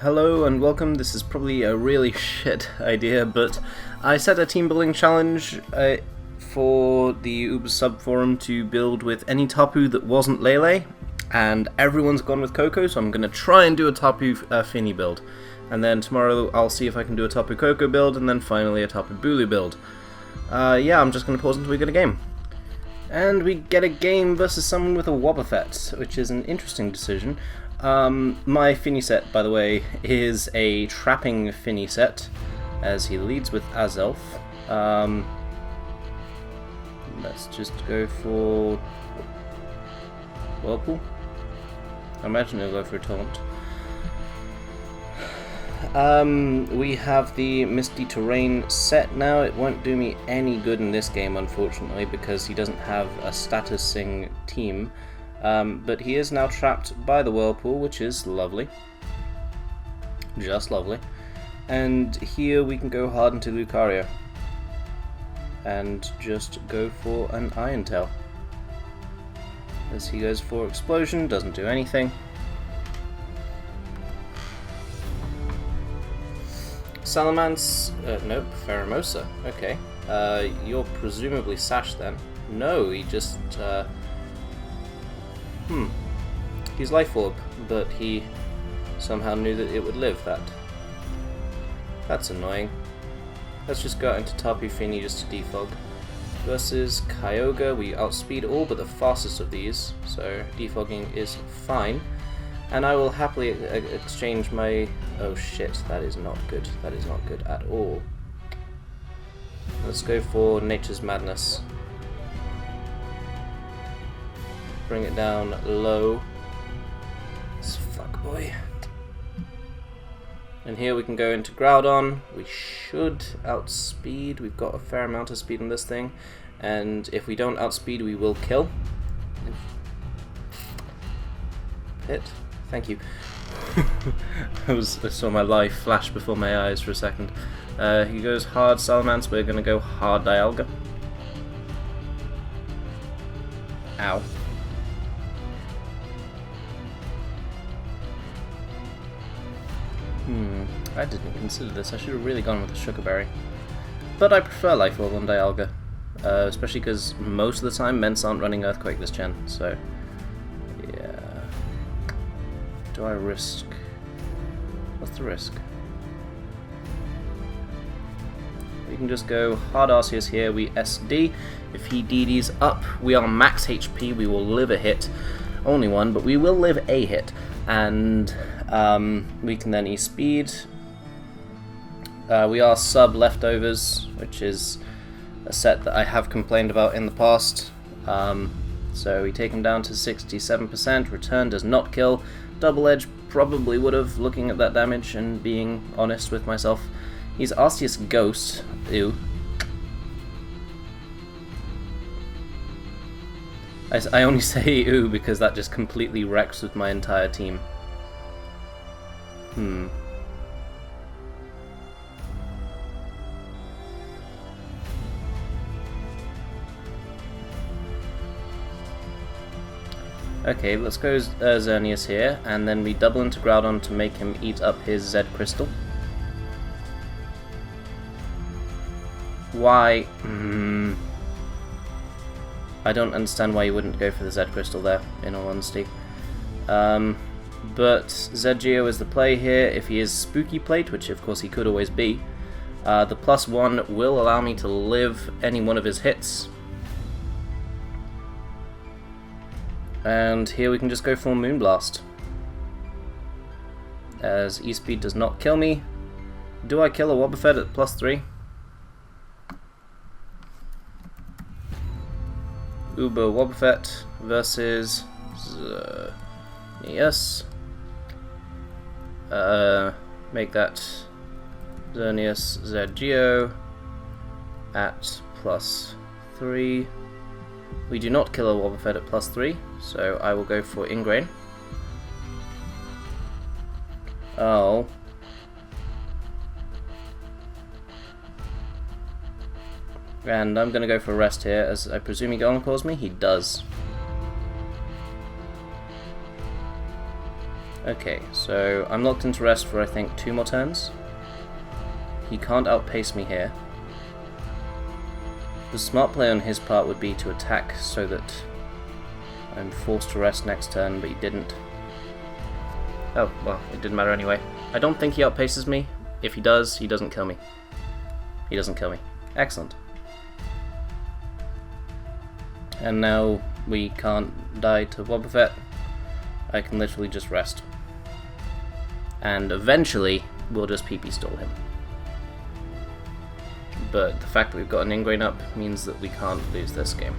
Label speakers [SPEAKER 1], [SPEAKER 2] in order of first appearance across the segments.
[SPEAKER 1] Hello and welcome. This is probably a really shit idea, but I set a team building challenge for the Uber sub forum to build with any Tapu that wasn't Lele, and everyone's gone with Coco, so I'm going to try and do a Tapu Fini build. And then tomorrow I'll see if I can do a Tapu Coco build, and then finally a Tapu Bulu build. Yeah, I'm just going to pause until we get a game. And we get a game versus someone with a Wobbuffet, which is an interesting decision. My Fini set, by the way, is a trapping Fini set, as he leads with Azelf. Let's just go for Whirlpool. I imagine he'll go for a Taunt. We have the Misty Terrain set now. It won't do me any good in this game, unfortunately, because he doesn't have a statusing team. But he is now trapped by the Whirlpool, which is lovely. Just lovely. And here we can go hard into Lucario. And just go for an Iron Tail. As he goes for Explosion, doesn't do anything. Salamence, nope, Pheromosa, okay. You're presumably Sash then. No, he just, he's Life Orb, but he somehow knew that it would live that. That's annoying. Let's just go out into Tapu Fini just to defog. Versus Kyogre, we outspeed all but the fastest of these, so defogging is fine. And I will happily exchange my... Oh shit, that is not good. That is not good at all. Let's go for Nature's Madness. Bring it down low. Fuck boy. And here we can go into Groudon. We should outspeed. We've got a fair amount of speed on this thing. And if we don't outspeed, we will kill. Hit. Thank you. I saw my life flash before my eyes for a second. He goes hard Salamence, we're going to go hard Dialga. Ow. I didn't consider this. I should have really gone with the Sugar Berry. But I prefer Life Orb on Dialga. Especially because most of the time Ments aren't running Earthquake this gen, so... yeah... Do I risk... What's the risk? We can just go hard Arceus here, we SD. If he DDs up, we are max HP, we will live a hit. Only one, but we will live a hit. And we can then E-Speed. We are sub Leftovers, which is a set that I have complained about in the past. So we take him down to 67%, Return does not kill. Double Edge probably would have, looking at that damage and being honest with myself. He's Arceus Ghost. Ew. I only say ew because that just completely wrecks with my entire team. Okay, let's go Xerneas here, and then we double into Groudon to make him eat up his Z Crystal. Why? I don't understand why you wouldn't go for the Z Crystal there, in all honesty. But Z-Geo is the play here. If he is Spooky Plate, which of course he could always be, the +1 will allow me to live any one of his hits. And here we can just go for Moonblast. As E-Speed does not kill me. Do I kill a Wobbuffet at +3? Uber Wobbuffet versus Xerneas. Make that Xerneas Z-Geo at +3. We do not kill a Wobbuffet at +3, so I will go for Ingrain. Oh. And I'm going to go for Rest here, as I presume he Encore me. He does. Okay, so I'm locked into rest for I think 2 more turns. He can't outpace me here. The smart play on his part would be to attack so that I'm forced to rest next turn, but he didn't. Oh, well, it didn't matter anyway. I don't think he outpaces me. If he does, he doesn't kill me. He doesn't kill me. Excellent. And now we can't die to Wobbuffet. I can literally just rest. And eventually, we'll just PP stall him. But the fact that we've got an ingrain up means that we can't lose this game.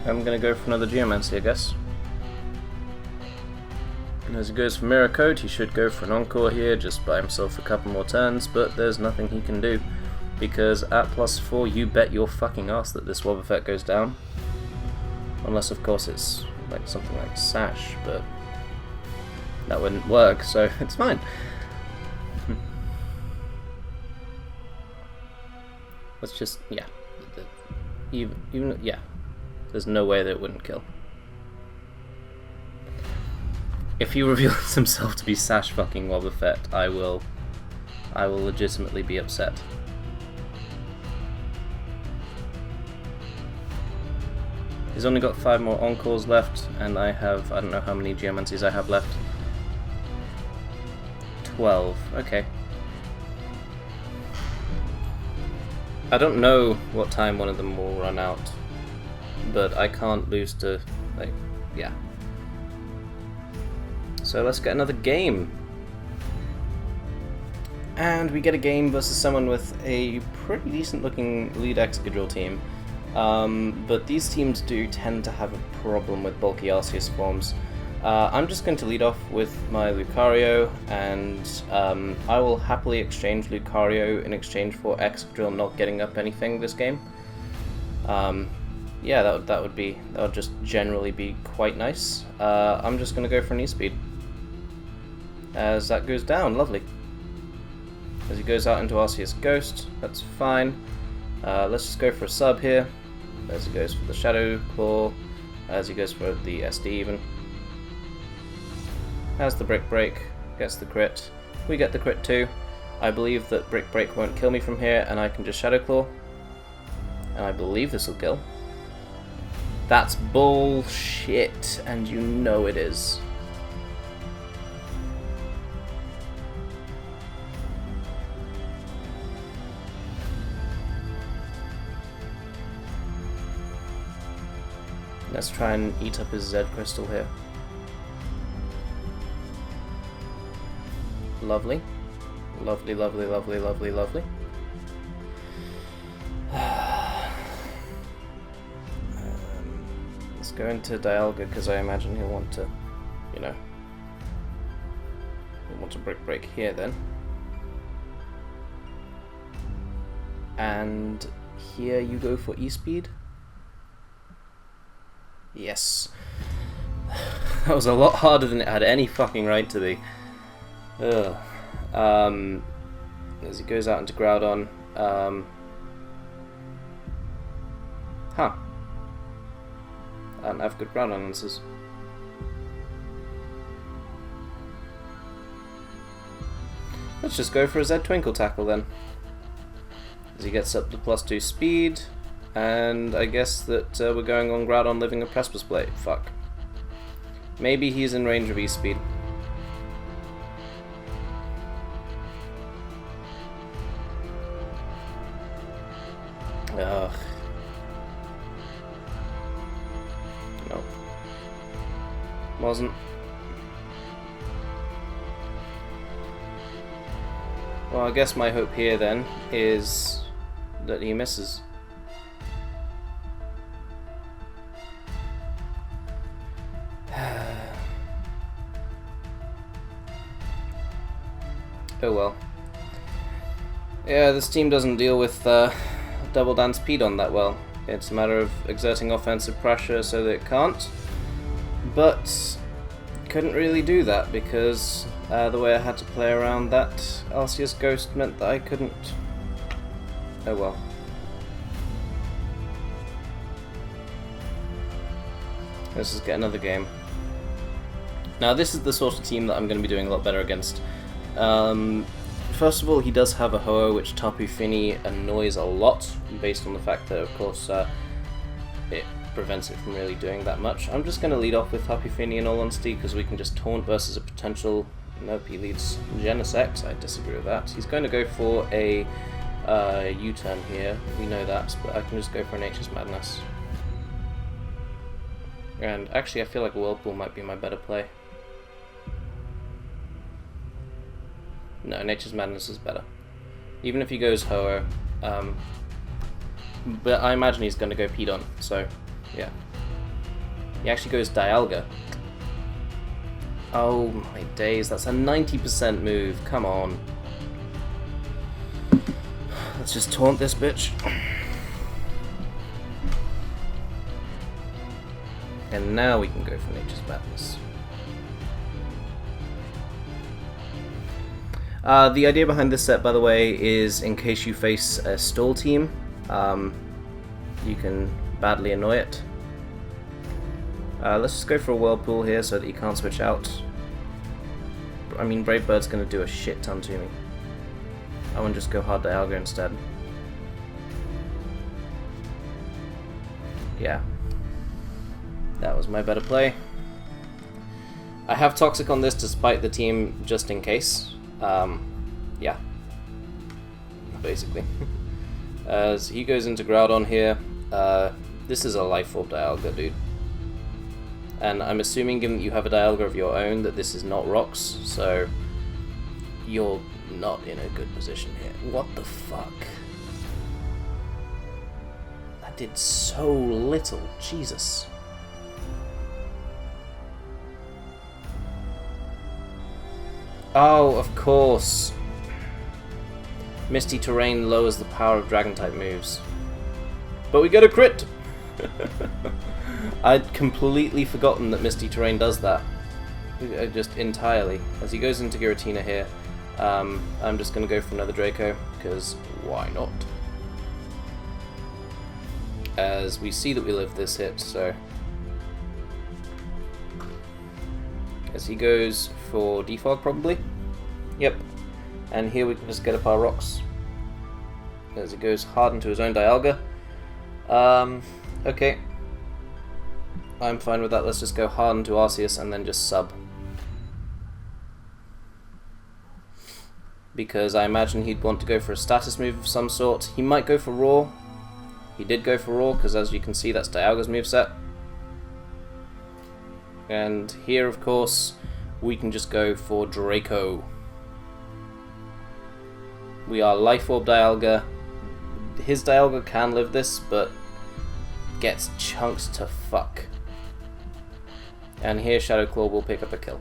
[SPEAKER 1] I'm gonna go for another Geomancy, I guess. And as he goes for Mirror Coat, he should go for an Encore here, just buy himself a couple more turns, but there's nothing he can do. Because at +4, you bet your fucking ass that this Wobbuffet goes down. Unless, of course, it's like something like Sash, but that wouldn't work, so it's fine. Let's just, yeah. Even, yeah. There's no way that it wouldn't kill. If he reveals himself to be Sash fucking Wobbuffet, I will legitimately be upset. He's only got 5 more Encores left, and I don't know how many Geomancies I have left. 12, okay. I don't know what time one of them will run out, but I can't lose to, like, yeah. So let's get another game. And we get a game versus someone with a pretty decent looking lead Excadrill team. But these teams do tend to have a problem with bulky Arceus forms. I'm just going to lead off with my Lucario, and I will happily exchange Lucario in exchange for Excadrill not getting up anything this game. Yeah, that would just generally be quite nice. I'm just going to go for an E-Speed. As that goes down, lovely. As he goes out into Arceus Ghost, that's fine. Let's just go for a sub here. As he goes for the Shadow Claw, as he goes for the SD even. Has the Brick Break, gets the crit. We get the crit too. I believe that Brick Break won't kill me from here, and I can just Shadow Claw. And I believe this will kill. That's bullshit, and you know it is. Let's try and eat up his Z crystal here. Lovely. Lovely, lovely, lovely, lovely, lovely. Let's go into Dialga because I imagine he'll want to, you know, he'll want to Brick Break here then. And here you go for E-Speed. Yes. That was a lot harder than it had any fucking right to be. Ugh. As he goes out into Groudon. Huh. I don't have good Groudon answers. Let's just go for a Z Twinkle Tackle then. As he gets up to +2 speed. And I guess that we're going on Groudon living a Precipice Blade. Fuck. Maybe he's in range of E-Speed. Ugh. No. Wasn't. Well, I guess my hope here then is that he misses. Oh well. Yeah, this team doesn't deal with Double Dance Pedon that well. It's a matter of exerting offensive pressure so that it can't. but couldn't really do that because the way I had to play around that Arceus Ghost meant that I couldn't. Oh well. Let's just get another game. Now this is the sort of team that I'm going to be doing a lot better against. First of all, he does have a Ho-Oh, which Tapu Fini annoys a lot, based on the fact that, of course, it prevents it from really doing that much. I'm just going to lead off with Tapu Fini in all honesty, because we can just taunt versus a potential... Nope, he leads Genesect. I disagree with that. He's going to go for a U-turn here, we know that, but I can just go for a Nature's Madness. And actually, I feel like Whirlpool might be my better play. No, Nature's Madness is better. Even if he goes Ho-Oh. But I imagine he's going to go Pidon, so yeah. He actually goes Dialga. Oh my days, that's a 90% move, come on. Let's just taunt this bitch. And now we can go for Nature's Madness. The idea behind this set, by the way, is in case you face a stall team, you can badly annoy it. Let's just go for a Whirlpool here so that you can't switch out. I mean, Brave Bird's going to do a shit ton to me. I want to just go hard Dialga instead. Yeah. That was my better play. I have Toxic on this despite the team, just in case. Yeah. Basically. As he goes into Groudon here, this is a Life Orb Dialga, dude. And I'm assuming, given that you have a Dialga of your own, that this is not Rocks, so you're not in a good position here. What the fuck? That did so little. Jesus. Oh, of course. Misty Terrain lowers the power of Dragon-type moves. But we get a crit! I'd completely forgotten that Misty Terrain does that. Just entirely. As he goes into Giratina here, I'm just going to go for another Draco, because why not? As we see that we live this hit, so... As he goes for Defog, probably. Yep. And here we can just get up our rocks. As he goes hard into his own Dialga. Okay. I'm fine with that. Let's just go hard into Arceus and then just sub. Because I imagine he'd want to go for a status move of some sort. He might go for Roar. He did go for Roar, because as you can see, that's Dialga's moveset. And here, of course, we can just go for Draco. We are Life Orb Dialga. His Dialga can live this, but gets chunked to fuck. And here Shadow Claw will pick up a kill.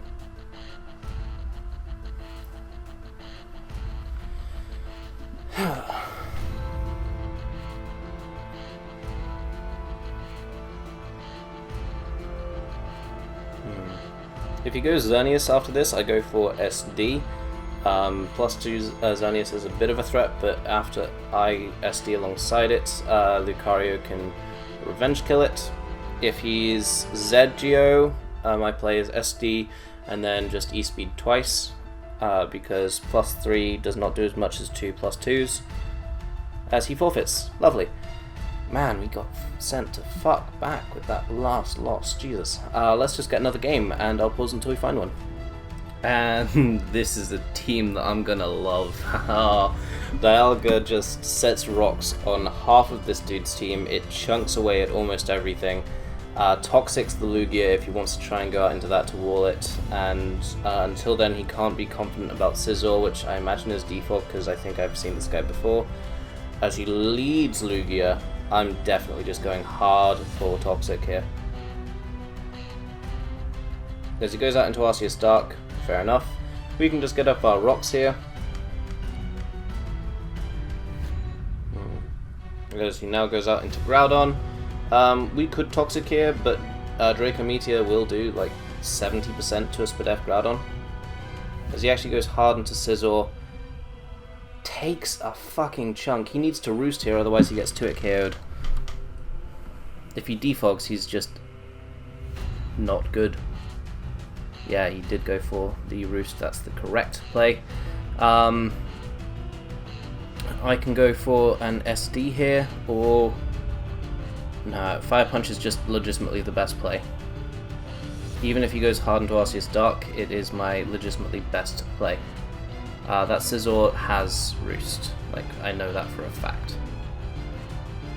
[SPEAKER 1] If he goes Xerneas after this, I go for SD. Plus 2 Xerneas is a bit of a threat, but after I SD alongside it, Lucario can revenge kill it. If he's ZGO, I play as SD and then just E-speed twice, because plus 3 does not do as much as 2 plus 2s, as he forfeits. Lovely. Man, we got sent to fuck back with that last loss. Jesus. Let's just get another game, and I'll pause until we find one. And this is a team that I'm gonna love. Dialga just sets rocks on half of this dude's team. It chunks away at almost everything. Toxic's the Lugia if he wants to try and go out into that to wall it. And until then, he can't be confident about Scizor, which I imagine is default because I think I've seen this guy before. As he leads Lugia, I'm definitely just going hard for Toxic here. As he goes out into Arceus Dark, fair enough. We can just get up our rocks here. As he now goes out into Groudon. We could Toxic here, but Draco Meteor will do like 70% to a Spadef Groudon. As he actually goes hard into Scizor. Takes a fucking chunk. He needs to Roost here, otherwise he gets 2-hit KO'd. If he defogs, he's just not good. Yeah, he did go for the Roost. That's the correct play. I can go for an SD here, or... no, Fire Punch is just legitimately the best play. Even if he goes hard into Arceus Dark, it is my legitimately best play. That Scizor has Roost. Like, I know that for a fact.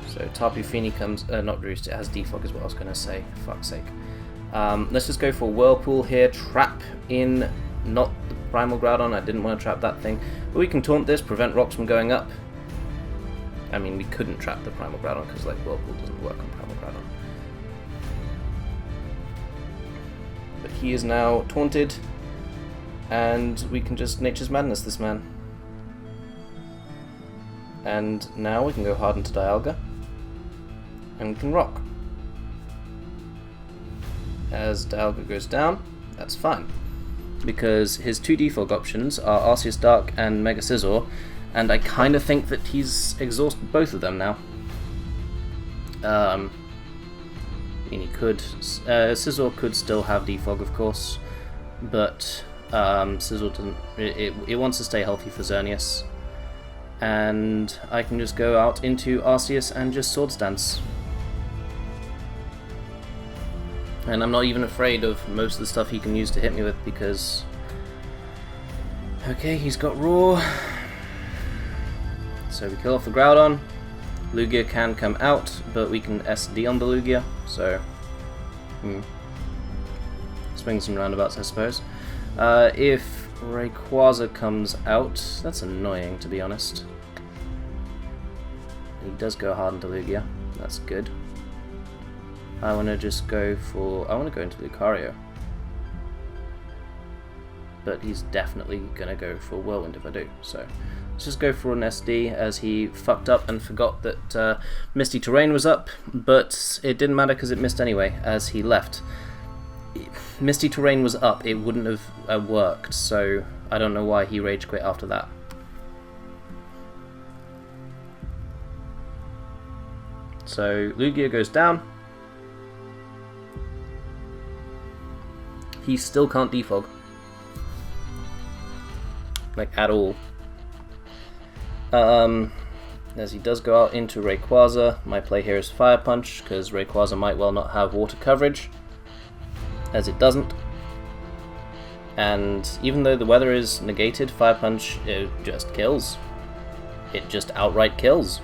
[SPEAKER 1] So Tapu Fini comes... not Roost, it has Defog is what I was going to say. Fuck's sake. Let's just go for Whirlpool here. Trap in... not the Primal Groudon. I didn't want to trap that thing. But we can taunt this, prevent rocks from going up. I mean, we couldn't trap the Primal Groudon because, like, Whirlpool doesn't work on Primal Groudon. But he is now taunted. And we can just Nature's Madness this man. And now we can go hard into Dialga. And we can rock. As Dialga goes down, that's fine. Because his 2 defog options are Arceus Dark and Mega Scizor, and I kind of think that he's exhausted both of them now. I mean, he could... Scizor could still have defog, of course, but Scizor doesn't... It wants to stay healthy for Xerneas. And I can just go out into Arceus and just Swords Dance. And I'm not even afraid of most of the stuff he can use to hit me with because... okay, he's got Roar. So we kill off the Groudon. Lugia can come out, but we can SD on the Lugia, so... swings and roundabouts, I suppose. If Rayquaza comes out, that's annoying, to be honest. He does go hard into Lugia, that's good. I want to just go for... I want to go into Lucario. But he's definitely going to go for Whirlwind if I do, so... let's just go for an SD, as he fucked up and forgot that Misty Terrain was up, but it didn't matter because it missed anyway, as he left. Misty Terrain was up, it wouldn't have worked, so I don't know why he rage quit after that. So Lugia goes down. He still can't defog. Like, at all. As he does go out into Rayquaza, my play here is Fire Punch, because Rayquaza might well not have water coverage, as it doesn't. And even though the weather is negated, Fire Punch, it just kills. It just outright kills.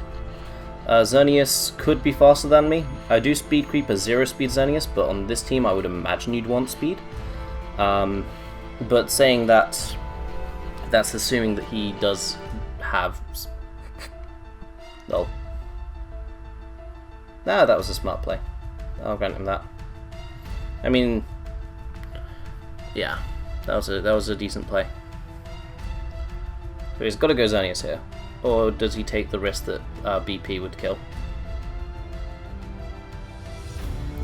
[SPEAKER 1] Xerneas could be faster than me. I do speed creep a 0-speed Xerneas, but on this team I would imagine you'd want speed. But saying that, that's assuming that he does have... well... nah, that was a smart play. I'll grant him that. I mean... yeah, that was a decent play. So he's got to go Xerneas here. Or does he take the risk that BP would kill?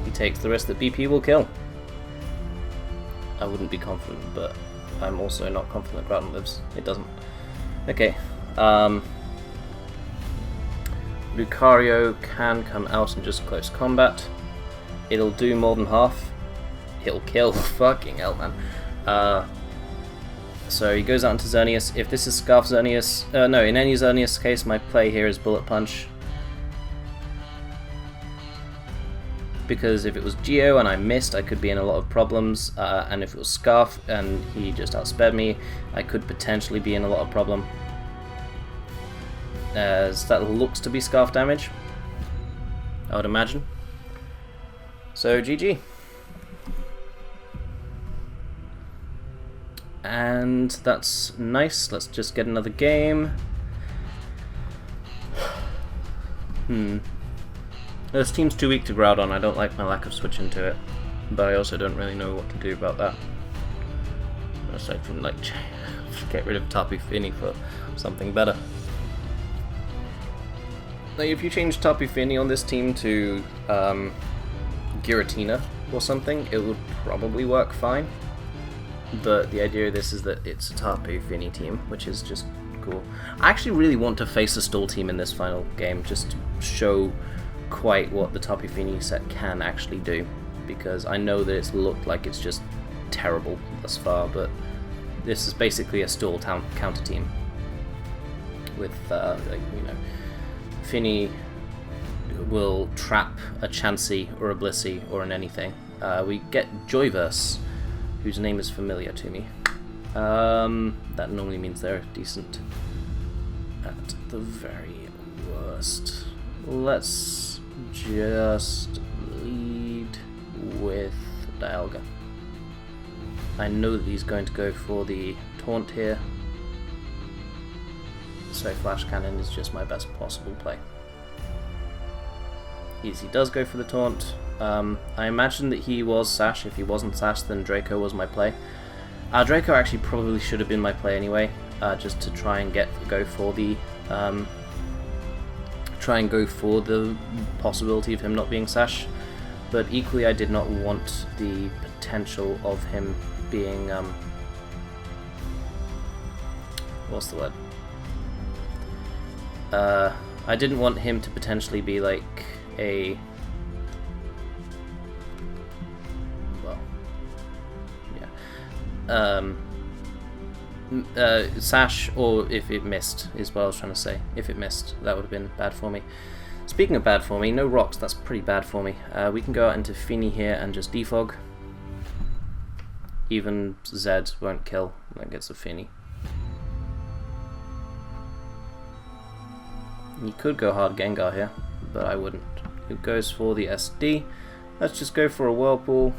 [SPEAKER 1] He takes the risk that BP will kill. I wouldn't be confident, but I'm also not confident Groudon lives. It doesn't. Okay. Lucario can come out in just close combat. It'll do more than half. It'll kill. Fucking hell, man. So he goes out into Xerneas. If this is Scarf Xerneas... no, in any Xerneas case, my play here is Bullet Punch. Because if it was Geo and I missed, I could be in a lot of problems. And if it was Scarf and he just outsped me, I could potentially be in a lot of problem. As that looks to be Scarf damage, I would imagine. So GG. And that's nice. Let's just get another game. This team's too weak to Groudon. I don't like my lack of switching to it, but I also don't really know what to do about that. Aside from, like, get rid of Tapu Fini for something better. Like, if you change Tapu Fini on this team to Giratina, or something, it would probably work fine. But the idea of this is that it's a Tapu Fini team, which is just cool. I actually really want to face a stall team in this final game, just to show quite what the Tapu Fini set can actually do, because I know that it's looked like it's just terrible thus far, but this is basically a stall counter team with, Fini will trap a Chansey or a Blissey or an anything. We get Joyverse, whose name is familiar to me. That normally means they're decent at the very worst. Let's just lead with Dialga. I know that he's going to go for the taunt here, so Flash Cannon is just my best possible play. He does go for the taunt. I imagine that he was Sash. If he wasn't Sash, then Draco was my play. Draco actually probably should have been my play anyway, just to try and go for the possibility of him not being Sash. But equally, I did not want the potential of him being what's the word? I didn't want him to potentially be like a Sash, or if it missed is what I was trying to say. If it missed, that would have been bad for me. Speaking of bad for me, no rocks, that's pretty bad for me. We can go out into Fini here and just defog. Even Zed won't kill, that gets a Fini. You could go hard Gengar here, but I wouldn't. It goes for the SD. Let's just go for a Whirlpool.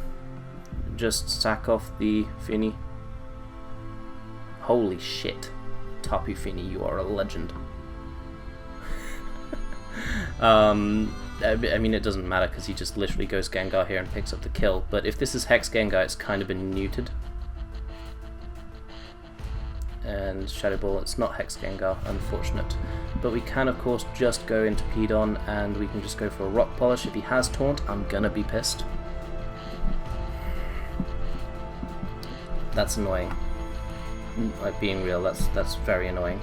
[SPEAKER 1] Just sack off the Fini. Holy shit. Tapu Fini, you are a legend. I mean, it doesn't matter because he just literally goes Gengar here and picks up the kill. But if this is Hex Gengar, it's kind of been neutered. And Shadow Ball, it's not Hex Gengar, unfortunate. But we can, of course, just go into Pedon and we can just go for a Rock Polish. If he has Taunt, I'm gonna be pissed. That's annoying. Like, being real, that's very annoying.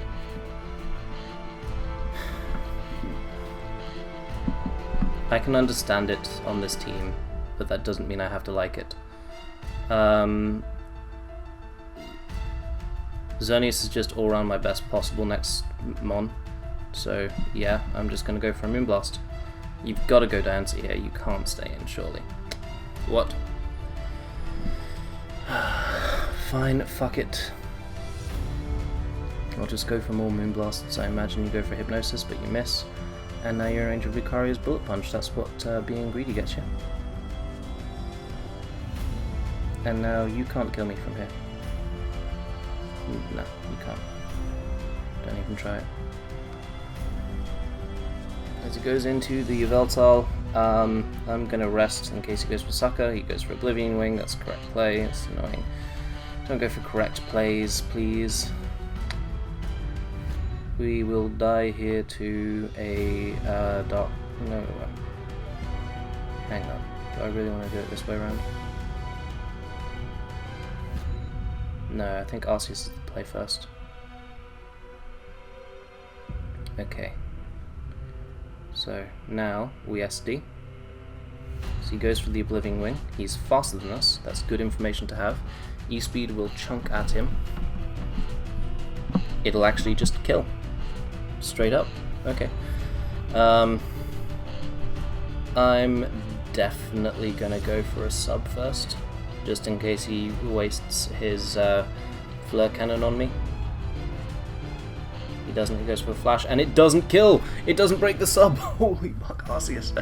[SPEAKER 1] I can understand it on this team, but that doesn't mean I have to like it. Xerneas is just all around my best possible next Mon, so yeah, I'm just gonna go for a Moonblast. You've got to go down to here, you can't stay in, surely. What? Fine, fuck it. I'll just go for more Moonblasts. I imagine you go for Hypnosis, but you miss. And now you're in range of Lucario's Bullet Punch. That's what being greedy gets you. And now you can't kill me from here. No, you can't. Don't even try it. As he goes into the Yveltal, I'm going to rest in case he goes for Sucker. He goes for Oblivion Wing. That's correct play. It's annoying. Don't go for correct plays, please. We will die here to a dark... No. Hang on. Do I really want to do it this way around? No, I think Arceus is the play first. Okay. So, now we SD. So he goes for the Oblivion Wing. He's faster than us. That's good information to have. E-Speed will chunk at him. It'll actually just kill. Straight up. Okay. I'm definitely gonna go for a sub first, just in case he wastes his Flare Cannon on me. He doesn't, he goes for a Flash, and it doesn't kill! It doesn't break the sub! Holy fuck, Arceus.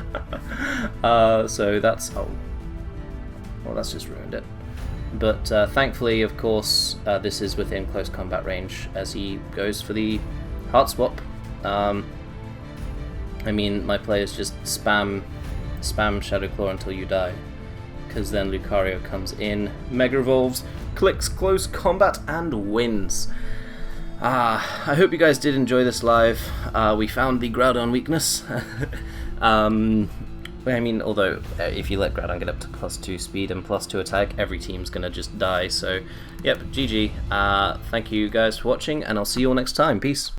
[SPEAKER 1] So that's... oh. Well, that's just ruined it. But thankfully, of course, this is within close combat range as he goes for the Heart Swap. I mean, my players just spam Shadow Claw until you die, because then Lucario comes in, Mega Evolves, clicks close combat, and wins. I hope you guys did enjoy this live. We found the Groudon weakness. I mean, although if you let Groudon get up to +2 speed and +2 attack, every team's gonna just die. So, yep, GG. Thank you guys for watching, and I'll see you all next time. Peace.